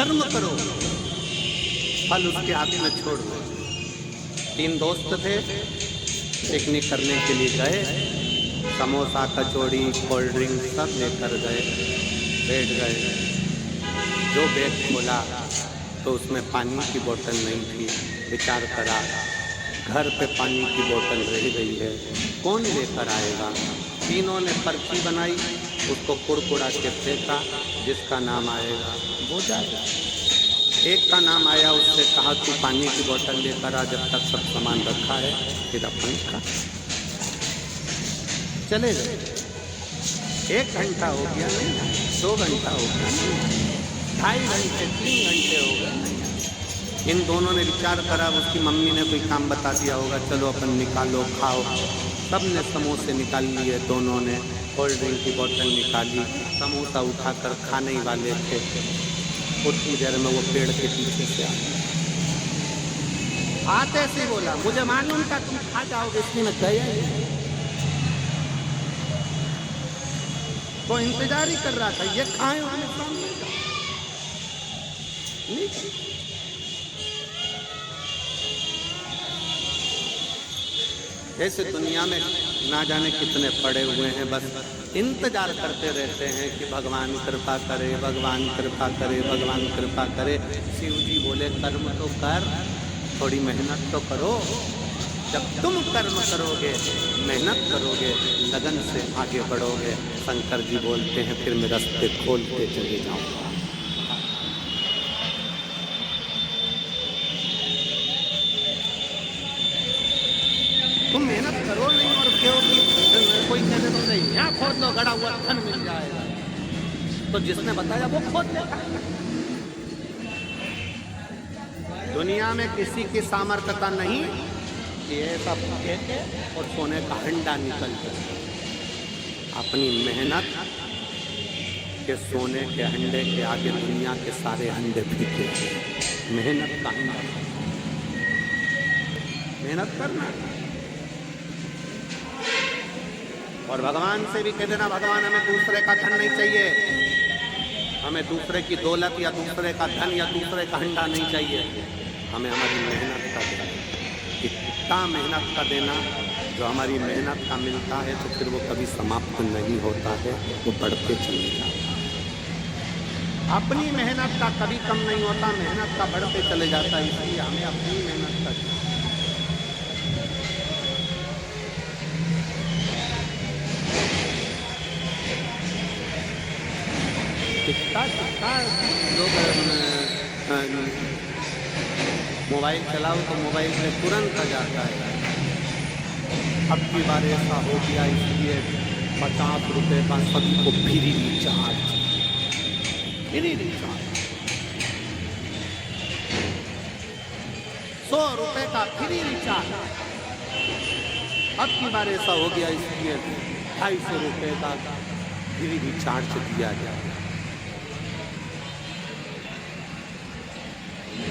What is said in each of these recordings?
कर्म करो, फल उसके हाथ में छोड़ दो। 3 दोस्त थे, पिकनिक करने के लिए गए, समोसा कचौड़ी कोल्ड ड्रिंक सब लेकर गए, बैठ गए। जो बैग खोला तो उसमें पानी की बोतल नहीं थी। विचार करा, घर पे पानी की बोतल रह गई है, कौन लेकर आएगा। तीनों ने पर्ची बनाई, उसको कुड़कुड़ा के फेंका, जिसका नाम आएगा वो जाएगा। एक का नाम आया, उससे कहा तू पानी की बोतल लेकर आ, जब तक सब सामान रखा है फिर अपन का। चले गए। 1 घंटा हो गया नहीं, 2 घंटा हो गया नहीं, 2.5 घंटे 3 घंटे हो गए। इन दोनों ने विचार करा, उसकी मम्मी ने कोई काम बता दिया होगा, चलो अपन निकालो खाओ। सब ने समोसे निकाल लिए, दोनों ने कोल्ड ड्रिंक की बोतल निकाली, समोसा उठाकर खाने ही वाले थे। उतनी देर में वो पेड़ के पीछे से आते से बोला, मुझे मालूम था तुम खा जाओगे, इसलिए मैं गया ही। वो इंतजार ही कर रहा था, ये खाए वाले सामने नहीं। ऐसे दुनिया में ना जाने कितने पड़े हुए हैं, बस इंतजार करते रहते हैं कि भगवान कृपा करे, भगवान कृपा करे, भगवान कृपा करे। शिव जी बोले कर्म तो कर, थोड़ी मेहनत तो करो। जब तुम कर्म करोगे, मेहनत करोगे, लगन से आगे बढ़ोगे, शंकर जी बोलते हैं फिर मैं रास्ते खोलते चले जाऊंगा। तुम मेहनत करो नहीं और क्यों कोई कहने तो नहीं, यहाँ खोद लो, गड़ा हुआ धन मिल जाएगा, तो जिसने बताया वो खोद लेगा। दुनिया में किसी की सामर्थ्यता नहीं कि ऐसा फेंके और सोने का हंडा निकल जाए। अपनी मेहनत के सोने के हंडे के आगे दुनिया के सारे हंडे फीके। मेहनत का हंडा, मेहनत करना। और भगवान से भी कह देना, भगवान हमें दूसरे का धन नहीं चाहिए, हमें दूसरे की दौलत या दूसरे का धन या दूसरे का हंडा नहीं चाहिए, हमें हमारी मेहनत का देना। इतना मेहनत का देना, जो हमारी मेहनत का मिलता है तो फिर वो कभी समाप्त नहीं होता है, वो बढ़ते चले जाता है। अपनी मेहनत का कभी कम नहीं होता, मेहनत का बढ़ते चले जाता है। इसलिए हमें अपनी मेहनत का कितना लोग मोबाइल चलाओ तो मोबाइल में तुरंत आ जाता है, अब की बार ऐसा हो गया इसलिए 50 रुपये का सभी को फ्री रिचार्ज, फ्री रिचार्ज, 100 रुपये का फ्री रिचार्ज। अब की बार ऐसा हो गया इसलिए 250 रुपये का फ्री रिचार्ज दिया गया।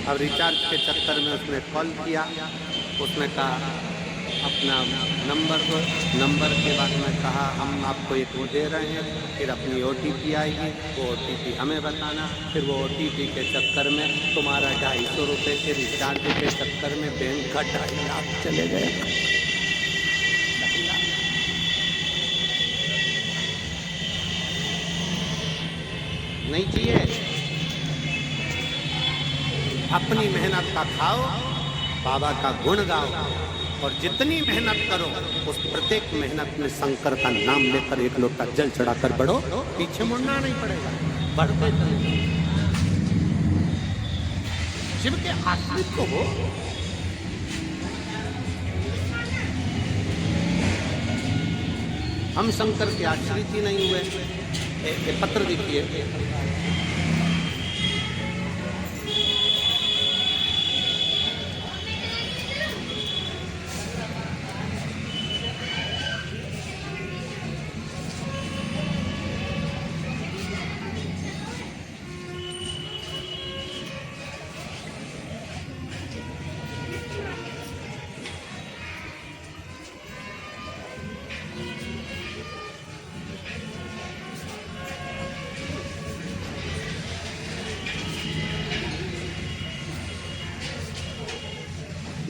अब रिचार्ज के चक्कर में उसने कॉल किया, उसने कहा अपना नंबर के बाद में कहा हम आपको एक वो दे रहे हैं, फिर अपनी OTP आएगी, वो OTP हमें बताना, फिर वो OTP के चक्कर में तुम्हारा 250 रुपये के रिचार्ज के चक्कर में बैंक का 2.5 लाख चले गए। नहीं चाहिए। अपनी मेहनत का खाओ, बाबा का गुण गाओ, और जितनी मेहनत करो उस प्रत्येक मेहनत में शंकर का नाम लेकर एक लोटा जल चढ़ाकर बढ़ो, पीछे मुड़ना नहीं पड़ेगा, बढ़ते चले। शिव के आश्रित को हो। हम शंकर के आश्रित ही नहीं हुए। एक पत्र देखिए,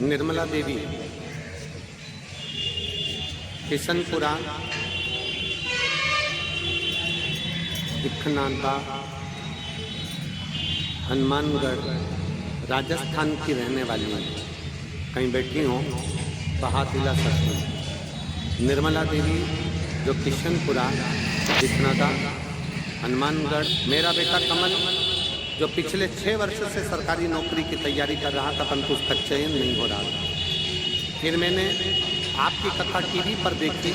निर्मला देवी, किशनपुरा, दिखनांदा, हनुमानगढ़, राजस्थान की रहने वाली है। कहीं बैठी हो तो हाथ हिला सकती हूँ। निर्मला देवी जो किशनपुरा, दिखनांदा, हनुमानगढ़। मेरा बेटा कमल जो पिछले 6 वर्ष से सरकारी नौकरी की तैयारी कर रहा था, परंतु उसका चयन नहीं हो रहा था। फिर मैंने आपकी कथा टीवी पर देखी,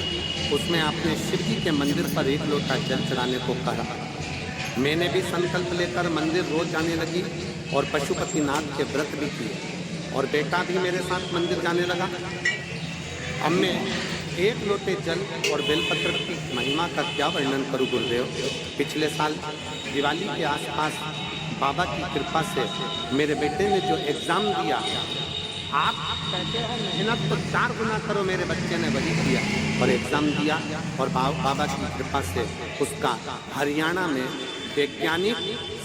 उसमें आपने शिव जी के मंदिर पर 1 लोटा जल चढ़ाने को कहा। मैंने भी संकल्प लेकर मंदिर रोज जाने लगी और पशुपतिनाथ के व्रत भी किए और बेटा भी मेरे साथ मंदिर जाने लगा। अब मैं 1 लोटे जल और बेलपत्र की महिमा का क्या वर्णन करूं गुरुदेव। पिछले साल दिवाली के आसपास बाबा की कृपा से मेरे बेटे ने जो एग्ज़ाम दिया, आप कहते हैं मेहनत तो 4 गुना करो, मेरे बच्चे ने वही किया और एग्ज़ाम दिया और बाबा की कृपा से उसका हरियाणा में वैज्ञानिक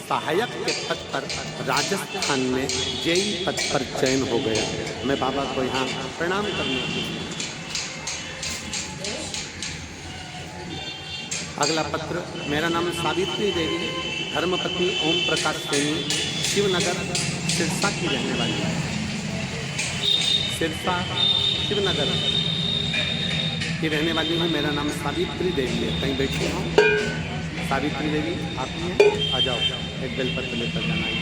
सहायक के पद पर राजस्थान में जेई पद पर चयन हो गया। मैं बाबा को यहाँ प्रणाम करने के लिए। अगला पत्र, मेरा नाम सावित्री देवी, धर्मपत्नी ओम प्रकाश सैनी, शिवनगर सिरसा की रहने वाली है। सिरसा शिवनगर की रहने वाली हूँ। मेरा नाम सावित्री देवी है। कहीं बैठी हूँ। सावित्री देवी आप ही आ जाओ, एक बेलपत्र लेकर जाना है।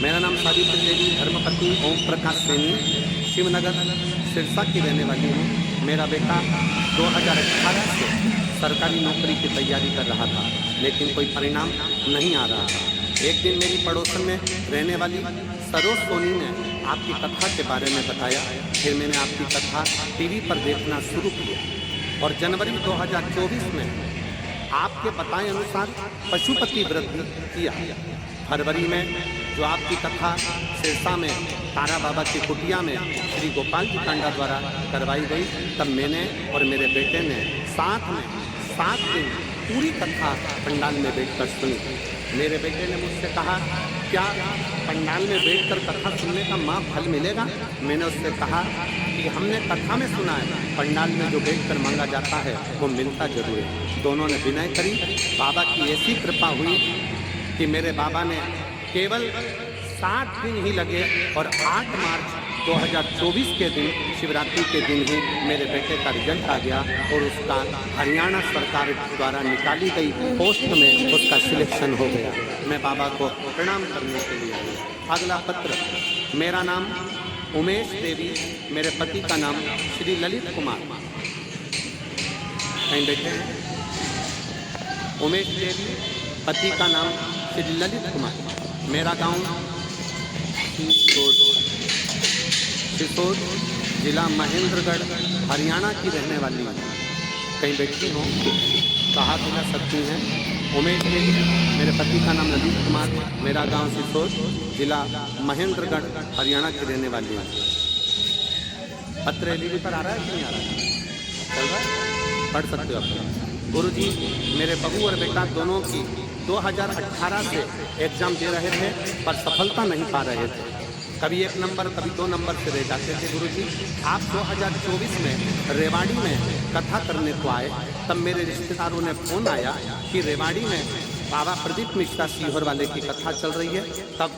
मेरा नाम सावित्री देवी, धर्मपत्नी ओम प्रकाश सैनी, शिवनगर सिरसा की रहने वाली हूँ। मेरा बेटा 2018 से सरकारी नौकरी की तैयारी कर रहा था, लेकिन कोई परिणाम नहीं आ रहा था। एक दिन मेरी पड़ोसन में रहने वाली सरोज सोनी ने आपकी कथा के बारे में बताया। फिर मैंने आपकी कथा टीवी पर देखना शुरू किया और जनवरी 2024 में आपके बताए अनुसार पशुपति व्रत भी किया। फरवरी में जो आपकी कथा सिरसा में तारा बाबा की कुटिया में श्री गोपाल जी कांडा द्वारा करवाई गई, तब मैंने और मेरे बेटे ने साथ में 7 दिन पूरी कथा पंडाल में बैठकर सुनी। मेरे बेटे ने मुझसे कहा, क्या पंडाल में बैठकर कथा सुनने का माँ फल मिलेगा? मैंने उससे कहा कि हमने कथा में सुना है, पंडाल में जो बैठकर मांगा जाता है वो मिलता जरूर है। दोनों ने विनय करी। बाबा की ऐसी कृपा हुई कि मेरे बाबा ने केवल 7 दिन ही लगे और 8 मार्च 2024 के दिन, शिवरात्रि के दिन ही मेरे बेटे का रिजल्ट आ गया और उसका हरियाणा सरकार द्वारा निकाली गई पोस्ट में उसका सिलेक्शन हो गया। मैं बाबा को प्रणाम करने के लिए आया। अगला पत्र, मेरा नाम उमेश देवी, मेरे पति का नाम श्री ललित कुमार। कहीं बैठे हैं? उमेश देवी, पति का नाम श्री ललित कुमार। मेरा गांव सिसोद, जिला महेंद्रगढ़, हरियाणा की रहने वाली है। कहीं बैठी हो कहा दिला सकती हैं। उमेश देवी, मेरे पति का नाम ललित कुमार, मेरा गांव सिसोद, जिला महेंद्रगढ़, हरियाणा की रहने वाली है। पत्र एलईडी पर आ रहा है कि नहीं आ रहा है? चल रहा है, पढ़ सकते हो आप। गुरुजी, मेरे बहू और बेटा दोनों की 2018 से एग्ज़ाम दे रहे थे पर सफलता नहीं पा रहे थे। कभी 1 नंबर कभी 2 नंबर से रह जाते थे। गुरुजी, आप 2024 में रेवाड़ी में कथा करने को आए, तब मेरे रिश्तेदारों ने फ़ोन आया कि रेवाड़ी में बाबा प्रदीप मिश्रा सीहोर वाले की कथा चल रही है। तब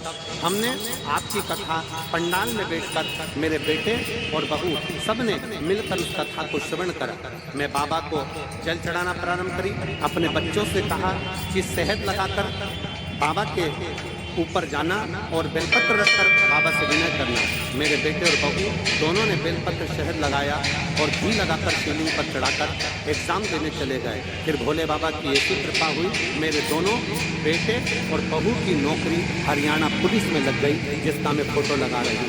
हमने आपकी कथा पंडाल में बैठकर मेरे बेटे और बहू सब ने मिलकर उस कथा को श्रवण करा। मैं बाबा को जल चढ़ाना प्रारंभ करी। अपने बच्चों से कहा कि शहद लगाकर बाबा के ऊपर जाना और बेलपत्र रखकर बाबा से विनय करना। मेरे बेटे और बहू दोनों ने बेलपत्र शहद लगाया और घी लगाकर शिवलिंग पर चढ़ाकर एग्ज़ाम देने चले गए। फिर भोले बाबा की ऐसी कृपा हुई, मेरे दोनों बेटे और बहू की नौकरी हरियाणा पुलिस में लग गई, जिसका मैं फोटो लगा रही हूँ।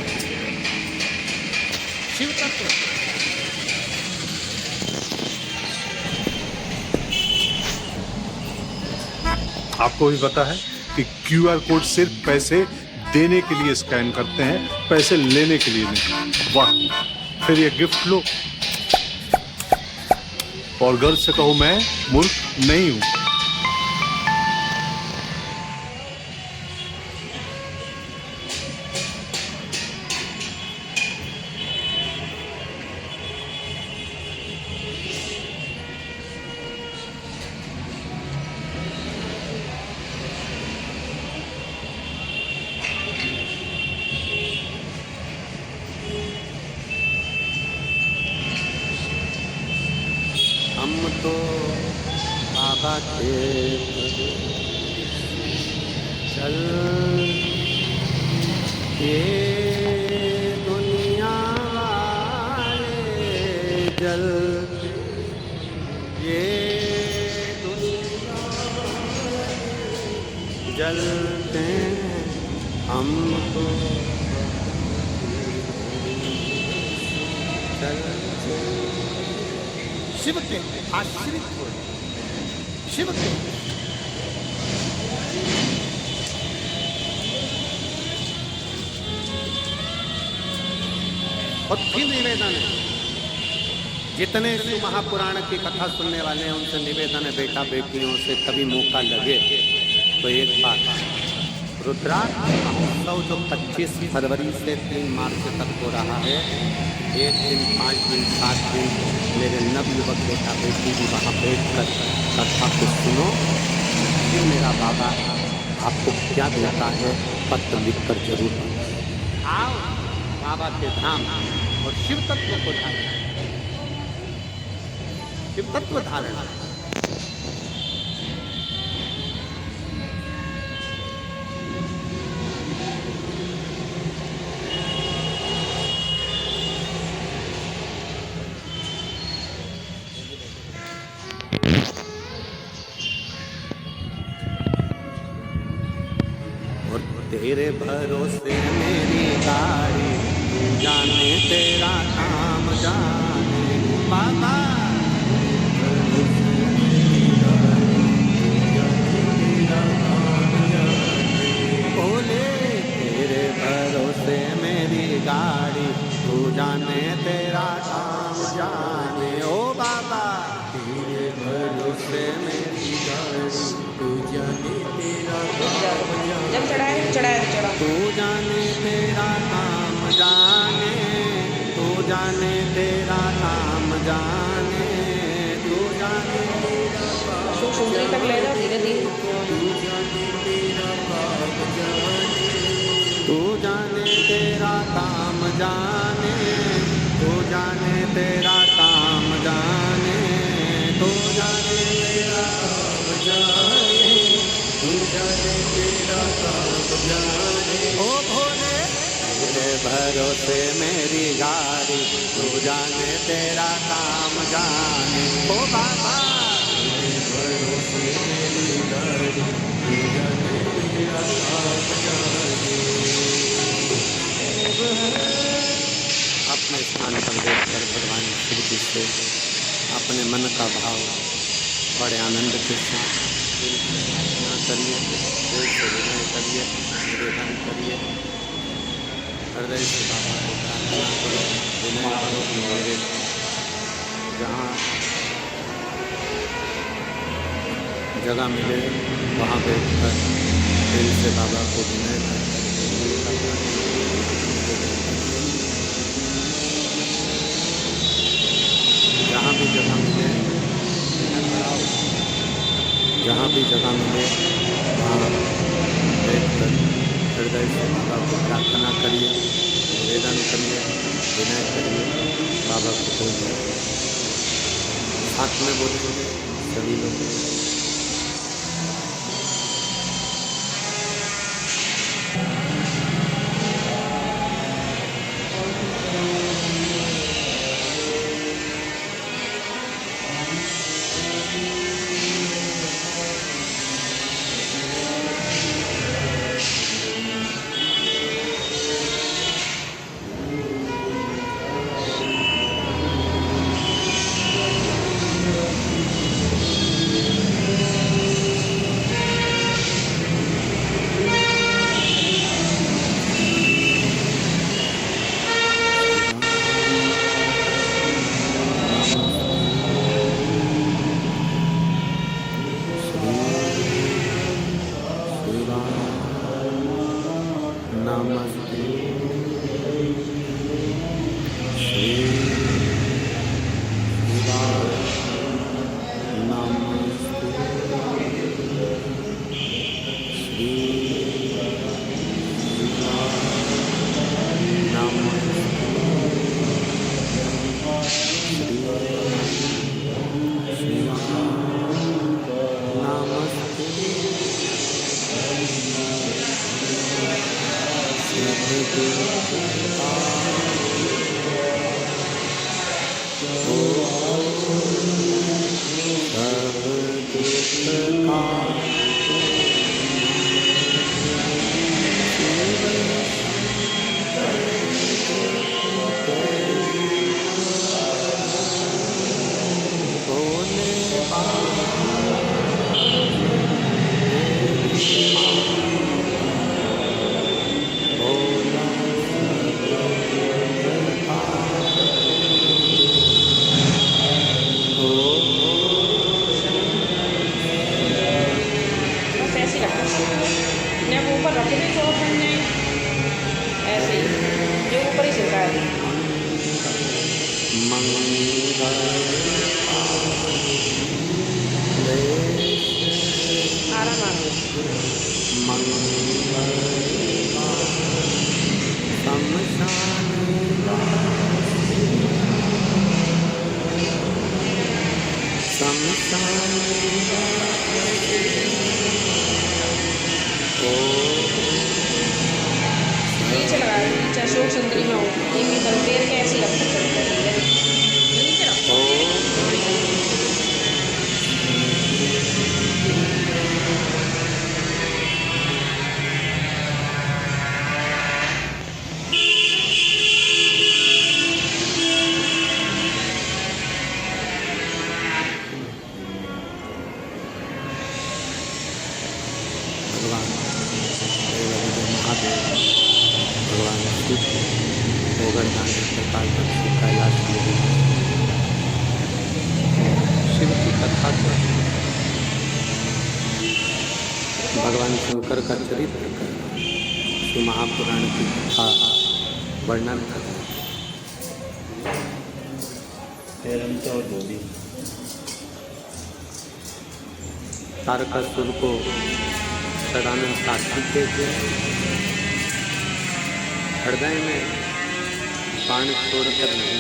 शिव तत्व आपको भी पता है कि क्यूआर कोड सिर्फ पैसे देने के लिए स्कैन करते हैं, पैसे लेने के लिए नहीं। वाह, फिर ये गिफ्ट लो और गर्व से कहो मैं मूर्ख नहीं हूं। तो बाबा के चल ये दुनिया वाले जल ये दुनिया जलते हम तो शिव के आश्रित हो शिव के और फिर निवेदन है जितने शिव महापुराण की कथा सुनने वाले हैं उनसे निवेदन है बेटा बेटियों से कभी मौका लगे तो एक बात रुद्राक्ष महोत्सव जो 25 फरवरी से 3 मार्च तक हो रहा है 1 दिन 5 दिन 7 दिन मेरे नवयुवक बेटा बेटी भी वहाँ बैठ कर कथा को सुनो फिर मेरा बाबा आपको क्या देता है पत्र लिख कर जरूर आओ बाबा के धाम और शिव तत्व को धारण शिव तत्व धारण तेरे भरोसे मेरी गाड़ी तू जाने तेरा काम जाने बाबा बोले तेरे भरोसे मेरी गाड़ी तू जाने तेरा काम जाने ओ बाबा तेरे भरोसे मेरी गाड़ी तू जाने तेरा काम जाने तू जाने तेरा काम जाने तू जाने तेरा काम जाने तू जाने सुंदरी तक ले जाओ धीरे धीरे तू जाने तेरा काम जाने तू जाने तेरा काम जाने तू जाने तेरा काम जाने तू जाने तेरा काम जाने ओ भोले तेरे भरोसे मेरी गाड़ी तू जाने तेरा काम जाने ओ बाबा तेरे भरोसे मेरी गाड़ी तू जाने तेरा काम जाने अपने स्थान पर बैठकर भगवान शिव जी से अपने मन का भाव बड़े आनंद के साथ प्रार्थना करिए दिल से विनय करिए निवेदन करिए हृदय से बाबा को प्रार्थना करो विनय करो कि मेरे जहाँ जगह मिले वहाँ बैठकर दिल से बाबा को विनय कर जहाँ भी जगह मिले जहाँ भी जगह मिले वहाँ बैठकर हृदय से बाबा को प्रार्थना करिए निवेदन करिए विनय करिए बाबा को बोलिए साथ में बोलिए सभी लोग बस ऐसे ही रखो, अपने आप ऊपर रख भी तो बन जाए, ऐसे ही जो ऊपर ही चलता है। आराम आराम। नीचे लगाया, नीचे अशोक सुंदरी में हो, एक ही तरफ पैर के ऐसे रखते चलते हैं, नीचे रखो। भगवान महादेव, भगवान शिव, गोवर्धन प्रकार कैलाश में शिव की कथा को भगवान शंकर का चरित्र कर शिव महापुराण की कथा वर्णन कर तारकासुर को सदानंद कार्तिकेय के हृदय में बाण छोड़कर नहीं,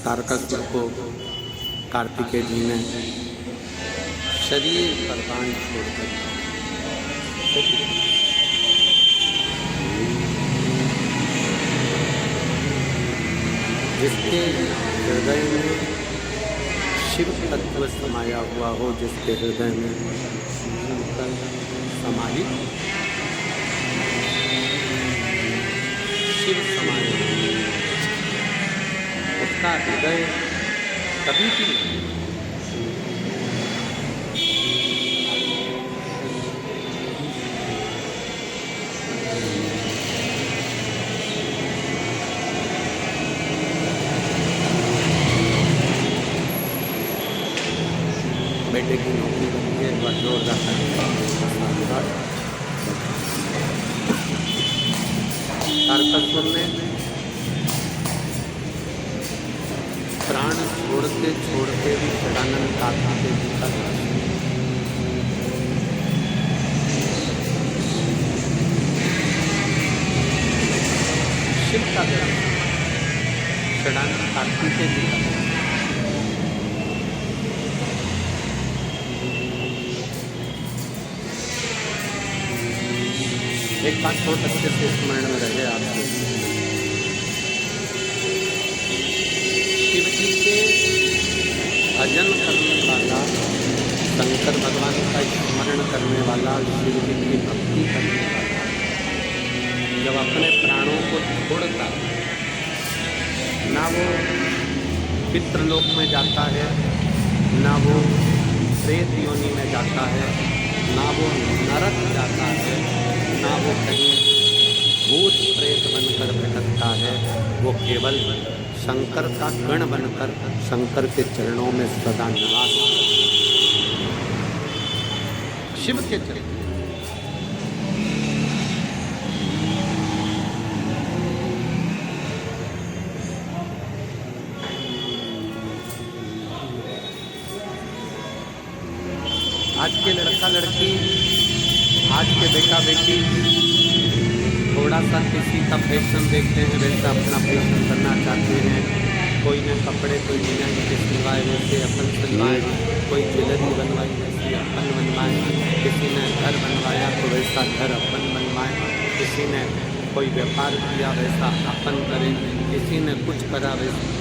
तारकासुर को कार्तिकेय जी ने शरीर पर बाण छोड़कर, जिसके हृदय में शिव तत्व समाया हुआ हो, जिसके हृदय में समाहित शिव समाया, उसका हृदय कभी भी बेटे की नौकरी बनती है, वह जोरदार तारकासुर ने प्राण छोड़ते भी सदानंद कार्तिकेय जी का शिव का सदानंद कार्तिकेय जी का एक बात बहुत अच्छे से स्मरण में रहे आपको, शिव जी के भजन करने वाला, शंकर भगवान का स्मरण करने वाला, शिव जी की भक्ति करने वाला, जब अपने प्राणों को छोड़ता, ना वो पितृलोक में जाता है, ना वो प्रेत योनि में जाता है, ना वो नरक जाता है, ना वो कहीं भूत प्रेत बनकर भटकता है, वो केवल शंकर का गण बनकर शंकर के चरणों में सदा निवास, शिव के चरण। आज के लड़का लड़की, आज के बेटा बेटी थोड़ा सा किसी का फैशन देखते हैं, वैसा अपना फैशन करना चाहते हैं, कोई न कपड़े कोई डिजाइन के सिलवाए, वैसे अपन सिलवाए, कोई ज्वेलरी बनवाई वैसी अपन बनवाए, किसी ने घर बनवाया तो वैसा घर अपन बनवाए, किसी ने कोई व्यापार किया वैसा अपन करें, किसी ने कुछ करा वैसा